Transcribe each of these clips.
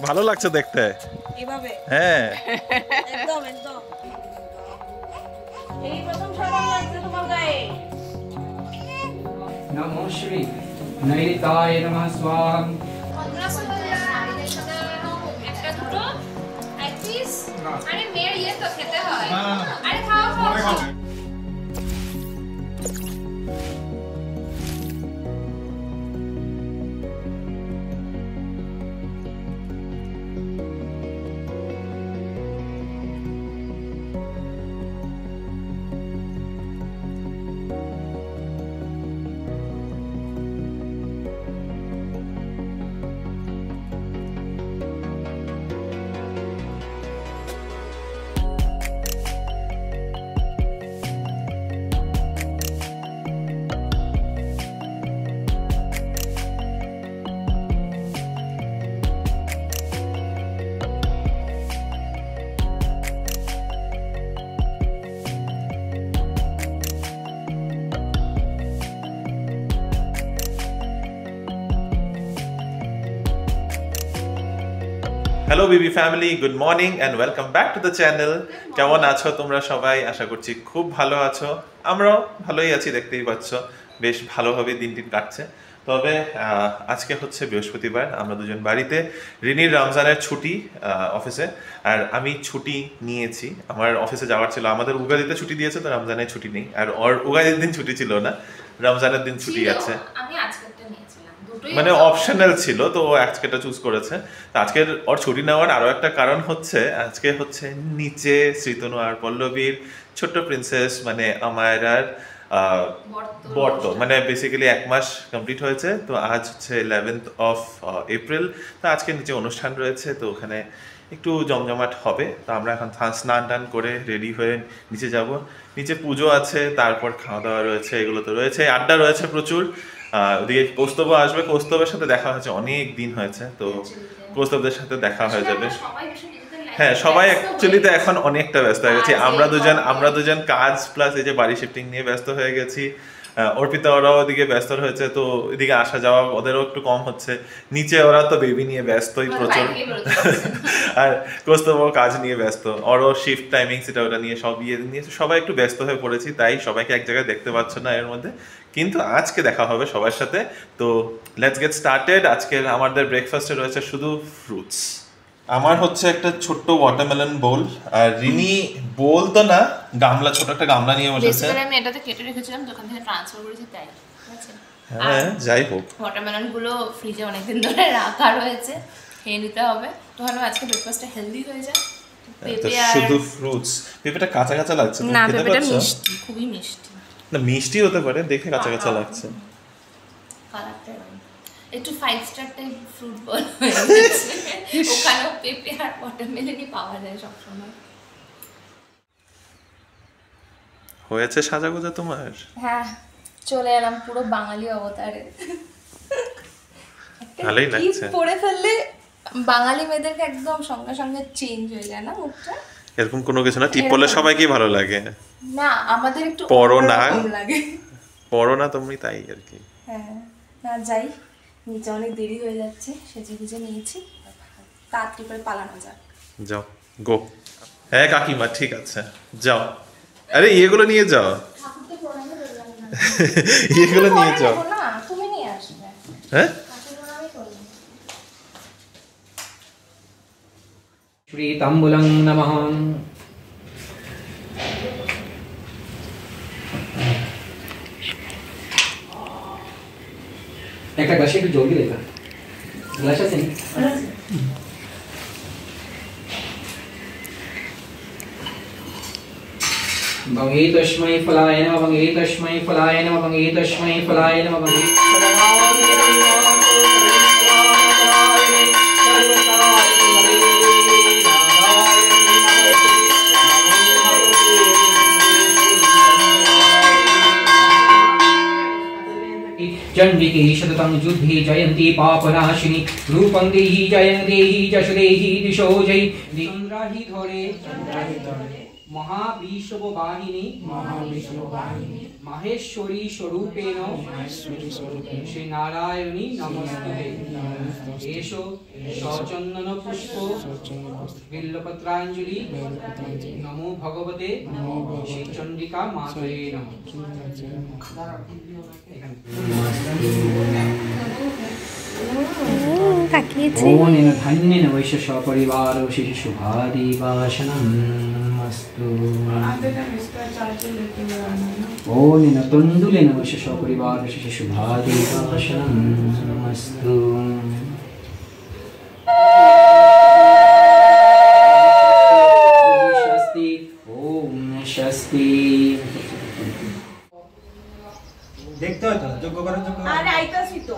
ভালো লাগছে দেখতে এইভাবে হ্যাঁ একদম একদম এই প্রথম সাবান লাগছে তোমার গায়ে নমো শ্রী নৈরিতায় নমঃ স্বাহা নারীদের সাথে একটা দুটো এক পিস আরে মেয়ের ইয়ে তো খেতে হয় আরে খাও খাও hello Bibi family, good morning and welcome back to the channel. কেমন আছো তোমরা সবাই? আশা করছি খুব ভালো আছো। আমরাও ভালোই আছি, দেখতেই পাচ্ছ বেশ ভালোভাবে দিন কাটছে। তবে আজকে হচ্ছে বৃহস্পতিবার, আমরা দুজন বাড়িতে। রিনির রমজানের ছুটি অফিসে, আর আমি ছুটি নিয়েছি। আমার অফিসে যাওয়ার ছিল, আমাদের উগাদিতে ছুটি দিয়েছে, তো রমজানের ছুটি নেই। আর ওর উগাদির দিন ছুটি ছিল না, রমজানের দিন ছুটি আছে। আমি আজকেরটা নিয়েছিলাম, দুটোই মানে অপশনাল ছিল, তো ও আজকেটা চুজ করেছে। তো আজকের ওর ছুটি নেওয়ার আরো একটা কারণ হচ্ছে, আজকে হচ্ছে নিচে শ্রীতনু আর পল্লবীর ছোট্ট প্রিন্সেস মানে আমায়রার বর্ত, মানে বেসিক্যালি 1 মাস কমপ্লিট হয়েছে। তো আজ হচ্ছে 11th of April। তো আজকে নিচে অনুষ্ঠান রয়েছে, তো ওখানে একটু জমজমাট হবে। তো আমরা এখন স্নান টান করে রেডি হয়ে নিচে যাব। নিচে পুজো আছে, তারপর খাওয়া দাওয়া রয়েছে, এগুলো তো রয়েছে, আড্ডা রয়েছে প্রচুর। ওদিকে কৌস্তব আসবে, কৌস্তবের সাথে দেখা হয়েছে, অনেক দিন হয়েছে, তো কৌস্তবদের সাথে দেখা হয়ে যাবে। হ্যাঁ, সবাই অ্যাকচুয়ালিতে এখন অনেকটা ব্যস্ত হয়ে গেছে। আমরা দুজন কাজ প্লাস এই যে বাড়ি শিফটিং নিয়ে ব্যস্ত হয়ে গেছি। অর্পিতা ওরাও ওদিকে ব্যস্ত হয়েছে, তো এদিকে আসা যাওয়া ওদেরও একটু কম হচ্ছে। নিচে ওরা তো বেবি নিয়ে ব্যস্তই প্রচুর, আর কৌস্তবও কাজ নিয়ে ব্যস্ত, ওরও শিফট টাইমিং সেটা ওটা নিয়ে সব ইয়ে নিয়ে সবাই একটু ব্যস্ত হয়ে পড়েছি, তাই সবাইকে এক জায়গায় দেখতে পাচ্ছ না এর মধ্যে। কিন্তু আজকে দেখা হবে সবার সাথে। তো লেটস গেট স্টার্টেড। আজকে আমাদের ব্রেকফাস্টে রয়েছে শুধু ফ্রুটস। আমার হচ্ছে একটা ছোট্ট ওয়াটারমেলন বোল, আর রিনি বোল তো না, গামলা, ছোট একটা গামলা নিয়ে বসেছে। বেসিক্যালি আমি এটাতে কেটে রেখেছিলাম, দোকান থেকে ট্রান্সফার করেছি তাই। হ্যাঁ, যাই হোক, ওয়াটারমেলন গুলো ফ্রিজে অনেকদিন ধরে রাখা রয়েছে, খেয়ে নিতে হবে। তো ভালো আজকে ব্রেকফাস্টটা হেলদি হয়ে যায়। তো শুধু ফ্রুটস। পেঁপেটা কাঁচা কাঁচা লাগছে, না, খেতে পেঁপেটা পাচ্ছো? মিষ্টি, খুবই মিষ্টি। না, মিষ্টি হতে পারে, দেখে কাঁচা কাঁচা লাগছে। কালারটা একটু 5 স্টার টাইপ ফ্রুট বল হয়ে গেছে। ওখানেও পেঁপে আর ওয়াটারমেলনই পাওয়া যায় সবসময়। হয়েছে সাজাগোজা তোমার? হ্যাঁ, চলে এলাম পুরো বাঙালি অবতারে। ভালোই লাগছে। পরে ফেললে বাঙালি মেয়েদেরকে একদম সঙ্গে সঙ্গে চেঞ্জ হয়ে যায় না মুখটা? এরকম কোনো কিছু না, টিপ পরলে সবাইকেই ভালো লাগে। না, আমাদের একটু পরো না, লাগে। পরো না তুমি, তাই আর কি। হ্যাঁ, না যাই, নিচে অনেক দেরি হয়ে যাচ্ছে, সেজে গুজে নিয়েছি, তাড়াতাড়ি করে পালানো যাক। যাও, গো। হ্যাঁ কাকিমা, ঠিক আছে, যাও। আরে এগুলো নিয়ে যাও, এগুলো নিয়ে যাও। না, তুমি নিয়ে আসবে। হ্যাঁ, শ্রী তাম্বুলং নমঃ। একটা গ্লাসে একটু জল দিয়ে দেখা, গ্লাস আছে? বঙ্গে তস্मै ফলায় নমঃ, বঙ্গে তস্मै ফলায় নমঃ, বঙ্গে তস্मै ফলায় নমঃ, বঙ্গে चंडिके शततं युद्धे जयन्ती पापनाशिनी रूपं देहि जयं देहि जश देहि दिशो जय चंद्राहि धरे महाविश्ववाहिनी माहेश्वरी स्वरूपेण श्री नारायणी नमस्ते एषो सचंदन पुष्प बिल्लपत्रांजलि नमो भगवते श्री चंडिका मातये नमः। ओनेन धन्येन वैश्य सपरिवार शिशुभादिवासनमस्तु। ओनेन तण्डुलेन वैश्य सपरिवार शिशुभादिवासनमस्तु। स्वस्ति ओम स्वस्ति। দেখতে হয় তো যোগ্য করার যোগ্য আরে আইতাছি তো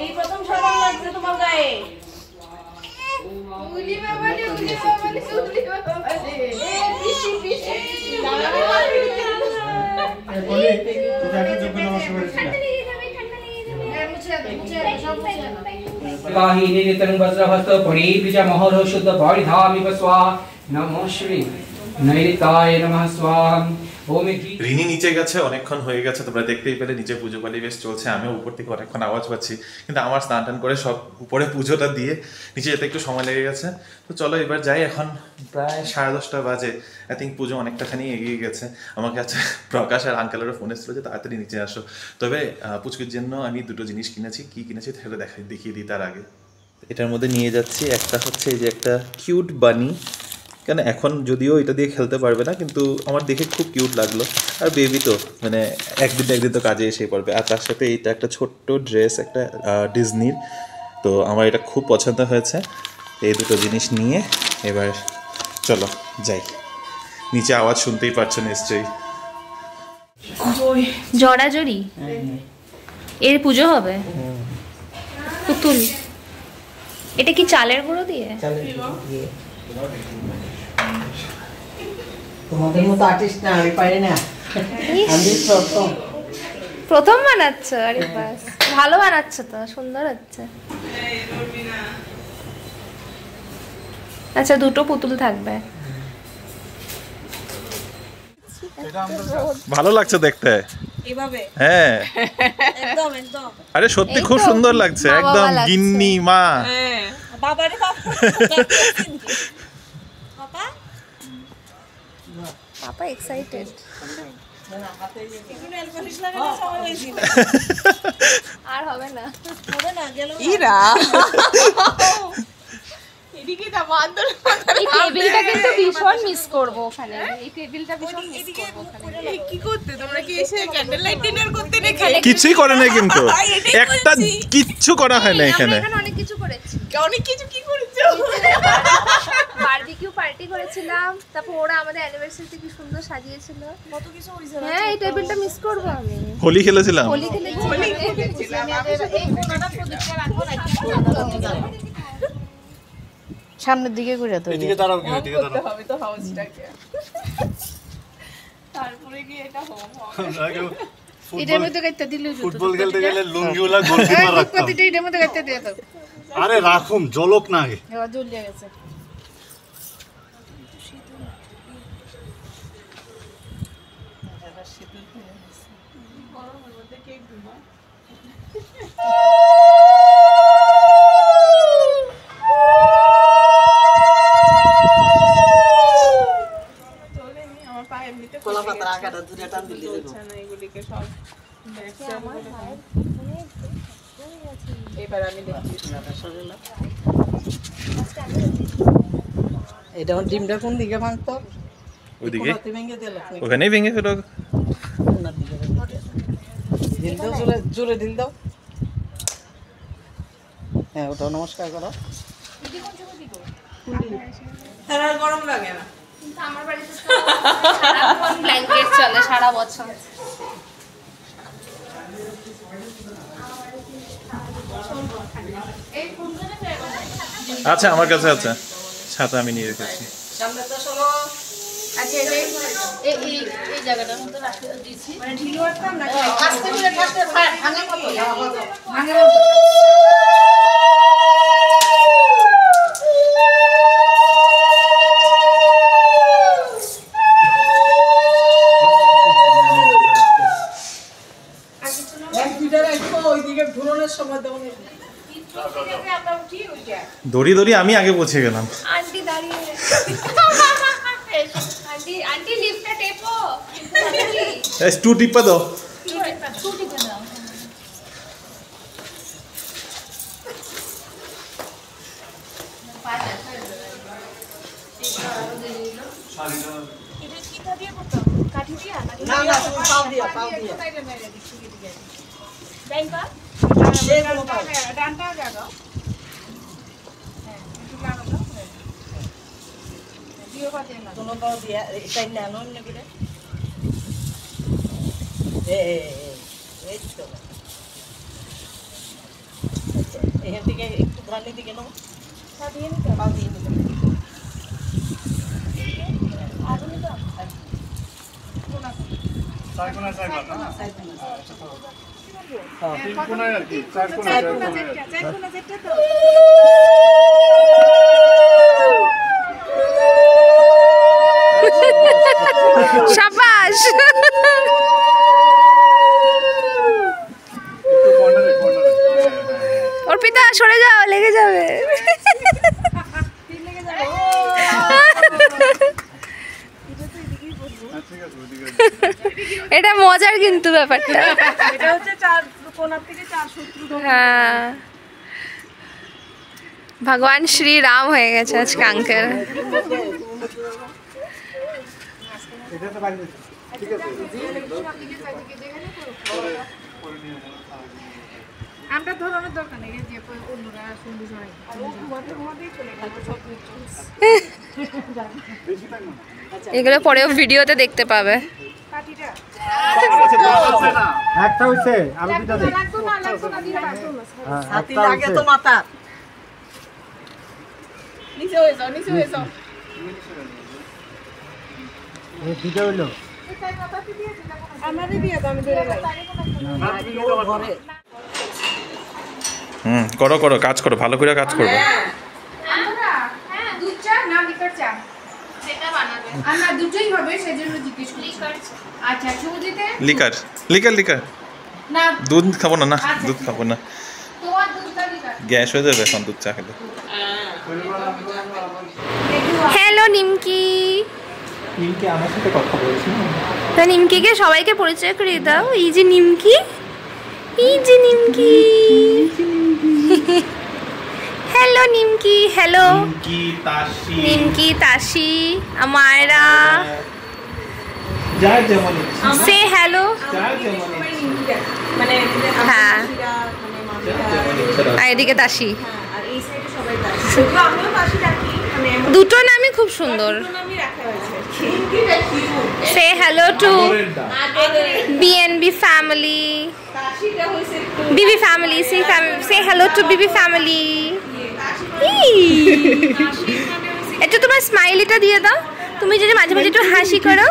এই প্রথম সাবান লাগছে তোমার গায়ে উলি বাবা রে উলি বাবা রে উলি বাবা রে এ পিসি পিসি বলে তো যাকে যোগ্য নমস্কার করেছিস ঠান্ডা লেগে যাবে মুছে সব মুছে काहि निरतं वज्रहस्त परिपीज महरो शुद्ध परिधामि स्वाहा नमो श्री नैऋताय नमः स्वाहा। ओम রিনি নিচে গেছে, অনেকক্ষণ হয়ে গেছে, তোমরা দেখতেই পেলে নিচে পুজো পরিবেশ চলছে। আমি উপর থেকে অনেকক্ষণ আওয়াজ পাচ্ছি, কিন্তু আমার স্নান টান করে সব উপরে পুজোটা দিয়ে নিচে যেতে একটু সময় লেগে গেছে। তো চলো এবার যাই। এখন প্রায় 10:30 বাজে। আই থিঙ্ক পুজো অনেকটাখানি এগিয়ে গেছে। আমাকে আছে প্রকাশ আর আঙ্কেলেরও ফোন এসেছিলো যে তাড়াতাড়ি নিচে আসো। তবে পুচকুর জন্য আমি দুটো জিনিস কিনেছি। কি কিনেছি সেটা দেখিয়ে দিই তার আগে। এটার মধ্যে নিয়ে যাচ্ছি একটা হচ্ছে এই যে একটা কিউট বানি, কেন এখন যদিও এটা দিয়ে খেলতে পারবে না, কিন্তু আমার দেখে খুব কিউট লাগলো। আর বেবি তো মানে একদিন তো কাজে এসে পড়বে। আর তার সাথে এইটা একটা ছোট্ট ড্রেস, একটা ডিজনির। তো আমার এটা খুব পছন্দ হয়েছে। এই দুটো জিনিস নিয়ে এবার চলো যাই। নিচে আওয়াজ শুনতেই পাচ্ছ নিশ্চয়ই। জড়াজড়ি এর পুজো হবে। পুতুল এটা কি চালের গুঁড়ো দিয়ে? তোমাদের মতো আর্টিস্ট না আমি পারি না। আমি প্রথম বানাচ্ছ? আরে বাস, ভালো বানাচ্ছ তো, সুন্দর হচ্ছে। আচ্ছা দুটো পুতুল থাকবে। ভালো লাগছে দেখতে। এভাবে হ্যাঁ একদম একদম। আরে সত্যি খুব এই তো, সুন্দর লাগছে, মা একদম বাবা লাগছে। গিন্নি মা। হ্যাঁ বাবারে বাবা পাপা এক্সাইটেড। একটু নেল পলিশ লাগানো সময় হয়েছিল। আর হবে না। হবে না গেল ইরা এদিকে না বান্দর এই টেবিলটা কিন্তু ভীষণ মিস করব ওখানে। এই টেবিলটা ভীষণ মিস করব ওখানে। কি করতে তোমরা কি এসে ক্যান্ডেল লাইট ডিনার করতে না এখানে? কিছুই করে নাই কিন্তু, একটা কিচ্ছু করা হয় না এখানে। এখানে অনেক কিছু করেছি। অনেক কিছু কি করেছো? বারবিকিউ পার্টি করেছিলাম, তারপর ওরা আমাদের অ্যানিভার্সারিতে কি সুন্দর সাজিয়েছিল। কত কিছু হইছে। হ্যাঁ এই টেবিলটা মিস করব আমি। হোলি খেলেছিলাম। হোলি খেলেছিলাম। এই কোণাটা প্রদীপটা রাখবো নাকি? সামনের দিকে ঘুরে তো এদিকে দাঁড়াও কি এদিকে দাঁড়াও হবে তো হাউসটাকে তারপরে কি এটা হোম হবে। এটার মধ্যে গাইতে দিলে ফুটবল খেলতে গেলে লুঙ্গিওয়ালা গোলকিপার রাখতাম। প্রতিটা এটার মধ্যে গাইতে দিয়ে দাও। আরে রাখুম জলক না আগে। এবার জ্বলিয়ে গেছে। কলা পাতা আকাটা দূরে টান দিলে না এগুলিকে সব এবার আমি দেখি এটা ডিমটা কোন দিকে ভাঙতো? ওইদিকে ভেঙে দিল। ওখানেই ভেঙে ফেলো। ঢিল দাও জোরে জোরে ঢিল দাও। হ্যাঁ ওটা নমস্কার করো। তার আর গরম লাগে না। কিন্তু আমার বাড়িতে সারাক্ষণ ব্ল্যাঙ্কেট চলে সারা বছর। আচ্ছা আমার কাছে আছে ছাতা, আমি নিয়ে রেখেছি। সামনে তো সরো। আচ্ছা এই জায়গাটার মধ্যে রাখতে দিয়েছি মানে ঢিলু আসতাম না আস্তে করে ঠাসতে ভাঙা মতো ভাঙে এক দুইটা রাখবো ওইদিকে ঘুরনের সময় দেবো। আমরা উঠি ওইটা দড়ি দড়ি আমি আগে পৌঁছে গেলাম। আন্টি দাঁড়িয়ে আন্টি লিফটটা টেপো টু টিপা দাও। ছুটি করে দাও এটা কিটা দিয়ে করতাম কাঠি দিয়া না না তুমি পাও দিয়া ব্যাংকা যেগুলো পাও। ডানটা জায়গা হ্যাঁ একটু লাগানো দিও পাতে না কোনো পাও দিয়া এটাই না নন্য করে এই তো এখান থেকে একটু ধানের দিকে নাও তা দিয়ে নিতে পাও দিয়ে নিতে আগুন নিতে তিন কোণায় আর কি, চার কোণায়, চার কোণায়। চাইকুনা যেটা তো শাবাশ একটু কর্নারে, কর্নারে। হ্যাঁ, হ্যাঁ, হ্যাঁ। অর্পিতা সরে যাও লেগে যাবে তিন লেগে যাবে ঠিক আছে, ওইদিকে। এটা মজার কিন্তু ব্যাপারটা এটা হচ্ছে চার কোণার থেকে চার শত্রু ধরে হ্যাঁ ভগবান শ্রী রাম হয়ে গেছে আজকে আঙ্কেল আমরা ধরানোর দরকার নেই যে অন্যরা সুন্দর হয় আর ও ঘুমাতে ঘুমাতেই চলে গেল সব এগুলো পরেও ভিডিওতে দেখতে পাবে কাঠিটা একটা হইছে, আরো দুইটা দে। লাগতো না দিয়ে লাগতো না হাতি লাগে তো মাথা নিচে হয়ে যাও এই দুইটা হইলো। আমারই দিয়ে দাও আমি ধরে লাই ঘরে করো করো কাজ করো, ভালো করে কাজ করবো। আমরা হ্যাঁ দুধ চা না লিকার চা সেটা বানাবে আমরা দুটোই হবে সেজন্য জিজ্ঞেস করছি আচ্ছা সুজিতে লিকার লিকার লিকার না দুধ খাবো না, না দুধ খাবো না, তোমার দুধটা লিকার গ্যাস হয়ে যাবে এখন দুধ চা খেলে। হ্যালো নিমকি নিমকি আমার সাথে কথা বলছি তা নিমকিকে সবাইকে পরিচয় করিয়ে দাও এই যে নিমকি হ্যালো নিমকি হ্যালো নিমকি তাসি আমায়রা যার যেমন সে হ্যালো মানে হ্যাঁ মানে আর এদিকে তাসি আর এই সাইডে সবাই দাঁড়িয়ে শুধু আমিও পাশে রাখি মানে এমন দুটো নামই খুব সুন্দর আমি রাখা হয়েছে সে হ্যালো টু বিএনবি ফ্যামিলি কাশিটা হয়েছে বিবি ফ্যামিলি সে হ্যালো টু বিবি ফ্যামিলি একটু তোমার স্মাইলিটা দিয়ে দাও তুমি যদি মাঝে মাঝে একটু হাসি করো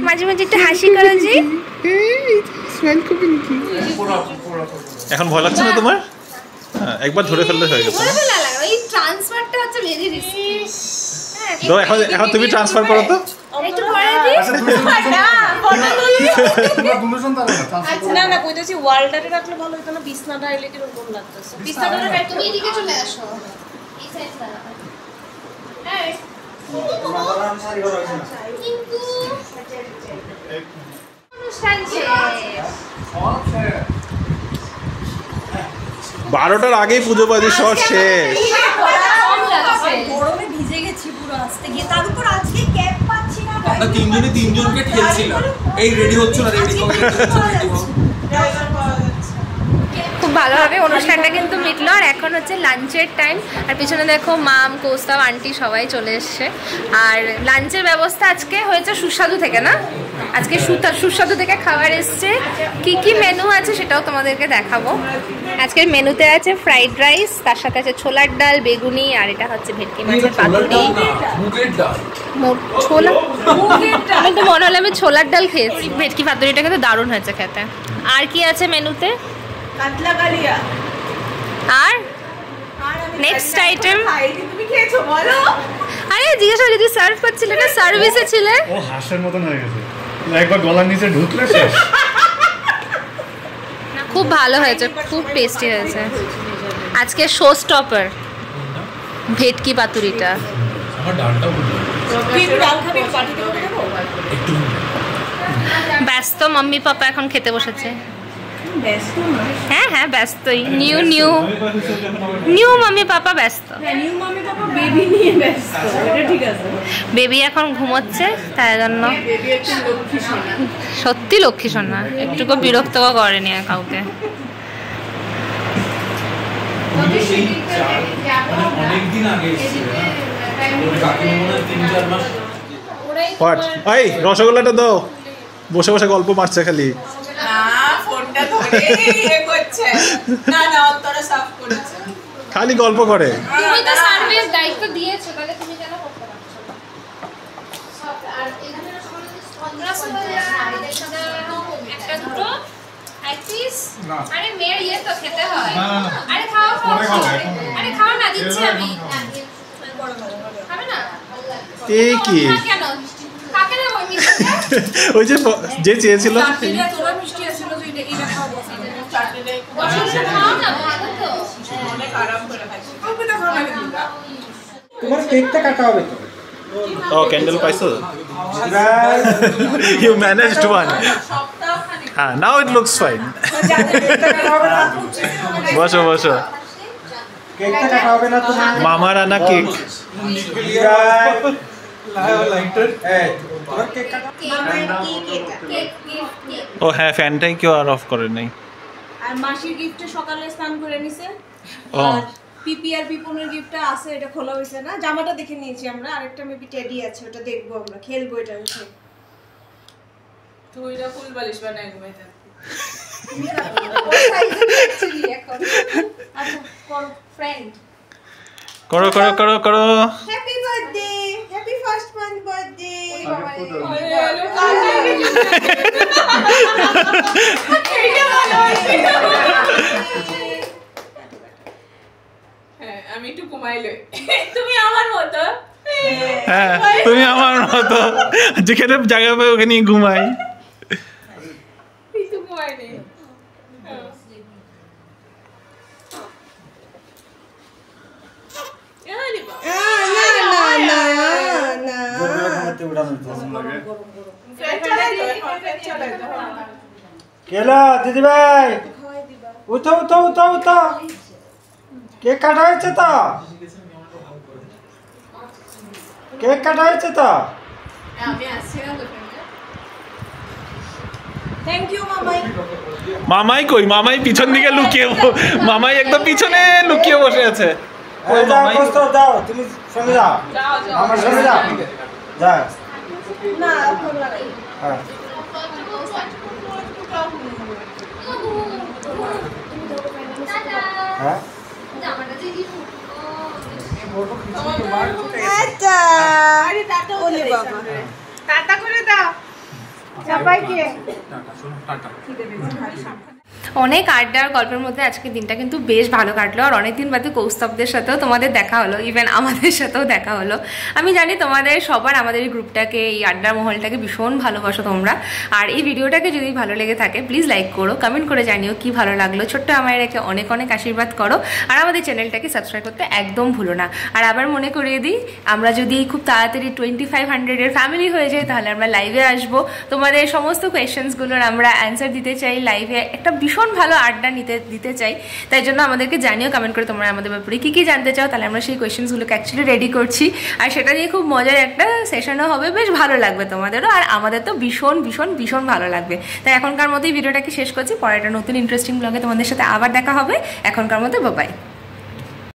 মাঝে মাঝে একটু হাসি করো জি এখন ভয় লাগছে না তোমার? হ্যাঁ, একবার ধরে ফেললে হয়ে গেছে না? এই ট্রান্সফারটা হচ্ছে ভেরি রিস্কি দাও এখন এখন তুমি ট্রান্সফার করো তো। একটু পরে দি না না কইতেছি ওয়ালটারে রাখলে ভালো হতো না বিছনাটা এলে কি রকম লাগতেছে বিস্তারটা তুমি এদিকে চলে আসো এই সাইড দাঁড়াও এই কিন্তু অনুষ্ঠান শেষ 12টার আগেই পুজো বাজি সব শেষ। গরমে ভিজে গেছি পুরো আসতে গিয়ে তার উপর আজকে ক্যাপ পাচ্ছি না আমরা তিনজনকে ঠেলছিলাম এই রেডি হচ্ছে না রেডি হবে খুব খুব ভালোভাবে অনুষ্ঠানটা কিন্তু মিটলো। আর এখন হচ্ছে লাঞ্চের টাইম, আর পিছনে দেখো মাম, কৌস্তব, আন্টি সবাই চলে এসছে। আর লাঞ্চের ব্যবস্থা আজকে হয়েছে সুস্বাদু থেকে, না আজকে সুস্বাদু থেকে খাবার এসছে। কি কি মেনু আছে সেটাও তোমাদেরকে দেখাবো। আজকের মেনুতে আছে ফ্রাইড রাইস, তার সাথে আছে ছোলার ডাল, বেগুনি, আর এটা হচ্ছে ভেটকি মাছের পাতুরি। আমি তো মনে হলো আমি ছোলার ডাল খেয়েছি। ভেটকি পাতুরিটা কিন্তু দারুণ হয়েছে খেতে। আর কি আছে মেনুতে? কাতলা কালিয়া। আর নেক্সট আইটেম তুমি খেয়েছো বলো? আরে জিজ্ঞাসা যদি সার্ভ করছিলে না, সার্ভিসে ছিলে। ও হাঁসের মতন হয়ে গেছে, একবার গলার নিচে ঢুকলে শেষ। খুব ভালো হয়েছে, খুব টেস্টি হয়েছে। আজকে শো স্টপার ভেটকি পাতুরিটা। ব্যস্ত মাম্মি পাপা এখন খেতে বসেছে। হ্যাঁ হ্যাঁ ব্যস্তই, নিউ মাম্মি পাপা ব্যস্ত। বেবি এখন ঘুমোচ্ছে, তাই জন্য সত্যি লক্ষ্মী সোনা, একটুকু বিরক্ত করেনি আর কাউকে। এই রসগোল্লাটা দাও, বসে বসে গল্প মারছে খালি। খালি গল্প করে। তুমি তো সার্ভিস দায়িত্ব দিয়েছো, তাহলে তুমি কেন করতে পারছো? আর এখানে একটা দুটো এক পিস। আরে মেয়ের ইয়ে তো খেতে হয়। আরে খাও আরে খাও না, দিচ্ছি আমি। খাবে না? এই কি কেন কাকে দেবো মিষ্টি? ওই যে চেয়েছিল তোরা মিষ্টি আছিল যে এটা খাবো। চাটনিটা খাও না, ভালো তো। অনেক আরাম করে খাইছি। তুমি তো খাও না কিন্তু। তোমার কেকটা কাটা হবে তো। ও ক্যান্ডেল পাইছো? You managed one. Now it looks fine. বসো বসো। কেকটা কাটা হবে না তো? মামার আনা কেক। ও হ্যাঁ, ফ্যানটাই কেউ আর অফ করে নাই। আর মাসির গিফটে সকালে স্নান করে নিছে। ও পিপি আর পিপনের গিফটটা আছে, এটা খোলা হইছে না। জামাটা দেখে নিয়েছি আমরা, আরেকটা মেবি টেডি আছে, ওটা দেখবো আমরা, খেলবো এটা উঠে। তুই না ফুল বালিশ বানাই ঘুমাইতে। করো করো করো করো। Happy birthday, happy first month birthday. আমি একটু ঘুমাইলে, তুমি আমার মতো। হ্যাঁ তুমি আমার মতো, যেখানে জায়গা পাই ওখানে ঘুমাই। একটু ঘুমাইলে কেলা দিদি ভাই, উঠো উঠো উঠো উঠো, কেক কাটা হয়েছে তো, কেক কাটা হয়েছে তো। থ্যাংক ইউ মামাই। মামাই কই? মামাই পিছন দিকে লুকিয়ে, মামাই একদম পিছনে লুকিয়ে বসে আছে। যাও তুমি সঙ্গে যাও, আমার সঙ্গে যাও, যা না ফোন লাগাই। হ্যাঁ হ্যাঁ আচ্ছা, আরে টাটা বলে বাবা, টাটা করে দাও সবাইকে। অনেক আড্ডার গল্পের মধ্যে আজকে দিনটা কিন্তু বেশ ভালো কাটলো। আর অনেকদিন বাদে কৌস্তবদের সাথেও তোমাদের দেখা হলো, ইভেন আমাদের সাথেও দেখা হলো। আমি জানি তোমাদের সবার আমাদের এই গ্রুপটাকে, এই আড্ডার মহলটাকে ভীষণ ভালোবাসো তোমরা। আর এই ভিডিওটাকে যদি ভালো লেগে থাকে প্লিজ লাইক করো, কমেন্ট করে জানিও কি ভালো লাগলো। ছোট্ট আমার রেখে অনেক অনেক আশীর্বাদ করো। আর আমাদের চ্যানেলটাকে সাবস্ক্রাইব করতে একদম ভুলো না। আর আবার মনে করিয়ে দিই, আমরা যদি খুব তাড়াতাড়ি 2500-এর ফ্যামিলি হয়ে যাই, তাহলে আমরা লাইভে আসবো। তোমাদের সমস্ত কোয়েশ্চেন্সগুলোর আমরা অ্যান্সার দিতে চাই লাইভে। একটা ভীষণ ভালো আড্ডা দিতে চাই। তাই জন্য আমাদেরকে জানিও কমেন্ট করে তোমরা আমাদের ব্যাপারে কী জানতে চাও, তাহলে আমরা সেই কোয়েশ্চেন্সগুলোকে অ্যাকচুয়ালি রেডি করছি। আর সেটা নিয়ে খুব মজার একটা সেশনও হবে, বেশ ভালো লাগবে তোমাদেরও, আর আমাদের তো ভীষণ ভীষণ ভীষণ ভালো লাগবে। তাই এখনকার মতোই ভিডিওটাকে শেষ করছি, পরে একটা নতুন ইন্টারেস্টিং ব্লগে তোমাদের সাথে আবার দেখা হবে। এখনকার মতো বাই।